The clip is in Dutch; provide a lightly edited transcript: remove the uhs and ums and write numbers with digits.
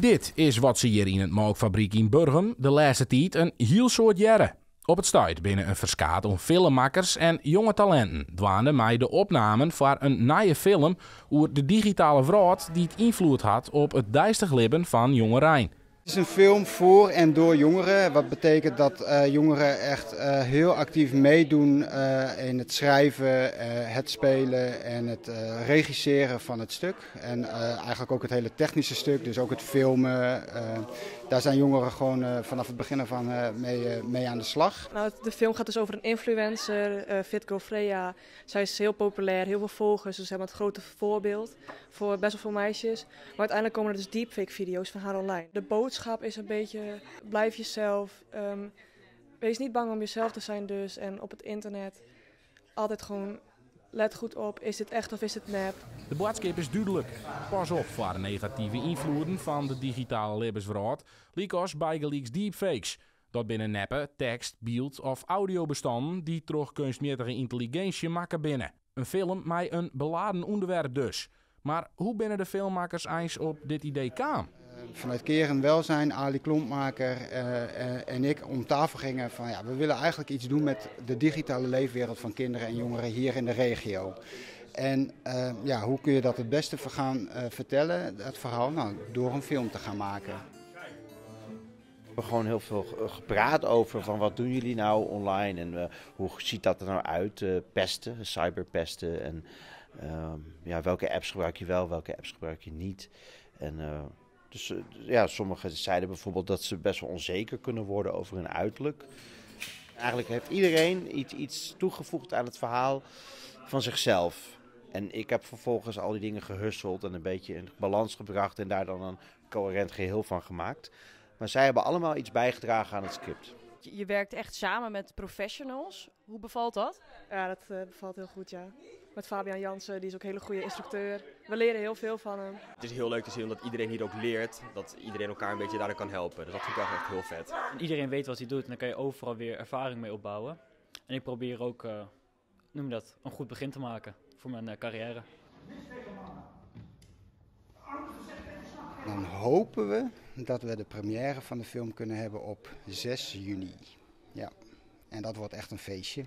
Dit is wat ze hier in het melkfabriek in Burgum de laatste tijd een heel soort jaren. Op het stuit binnen een verskaat om filmmakers en jonge talenten dwaande mij de opnamen voor een nieuwe film over de digitale wereld die het invloed had op het dijstig leven van jonge Rijn. Het is een film voor en door jongeren. Wat betekent dat jongeren echt heel actief meedoen in het schrijven, het spelen en het regisseren van het stuk. En eigenlijk ook het hele technische stuk, dus ook het filmen. Daar zijn jongeren gewoon vanaf het begin ervan mee aan de slag. Nou, de film gaat dus over een influencer, Fitgo Freya. Zij is heel populair, heel veel volgers, dus hebben het grote voorbeeld voor best wel veel meisjes. Maar uiteindelijk komen er dus deepfake video's van haar online. De boodschap is een beetje, blijf jezelf, wees niet bang om jezelf te zijn dus. En op het internet altijd gewoon, let goed op, is dit echt of is het nep? De boodschap is duidelijk. Pas op voor de negatieve invloeden van de digitale levenswereld, als bijgeleaks deepfakes. Dat binnen neppen, tekst, beeld of audiobestanden die door kunstmatige intelligentie maken binnen. Een film met een beladen onderwerp dus. Maar hoe binnen de filmmakers eens op dit idee kwam? Vanuit Keren Welzijn, Ali Klompmaker en ik om tafel gingen van ja, we willen eigenlijk iets doen met de digitale leefwereld van kinderen en jongeren hier in de regio. En ja, hoe kun je dat het beste gaan vertellen, het verhaal? Nou, door een film te gaan maken. We hebben gewoon heel veel gepraat over van wat doen jullie nou online en hoe ziet dat er nou uit, pesten, cyberpesten en ja, welke apps gebruik je wel, welke apps gebruik je niet. En dus ja, sommigen zeiden bijvoorbeeld dat ze best wel onzeker kunnen worden over hun uiterlijk. Eigenlijk heeft iedereen iets toegevoegd aan het verhaal van zichzelf. En ik heb vervolgens al die dingen gehusteld en een beetje in balans gebracht en daar dan een coherent geheel van gemaakt. Maar zij hebben allemaal iets bijgedragen aan het script. Je werkt echt samen met professionals. Hoe bevalt dat? Ja, dat bevalt heel goed, ja. Met Fabian Jansen, die is ook een hele goede instructeur. We leren heel veel van hem. Het is heel leuk te zien dat iedereen hier ook leert, dat iedereen elkaar een beetje daarin kan helpen. Dus dat vind ik echt heel vet. En iedereen weet wat hij doet en dan kan je overal weer ervaring mee opbouwen. En ik probeer ook, noem dat, een goed begin te maken voor mijn carrière. Dan hopen we dat we de première van de film kunnen hebben op 6 juni. Ja, en dat wordt echt een feestje.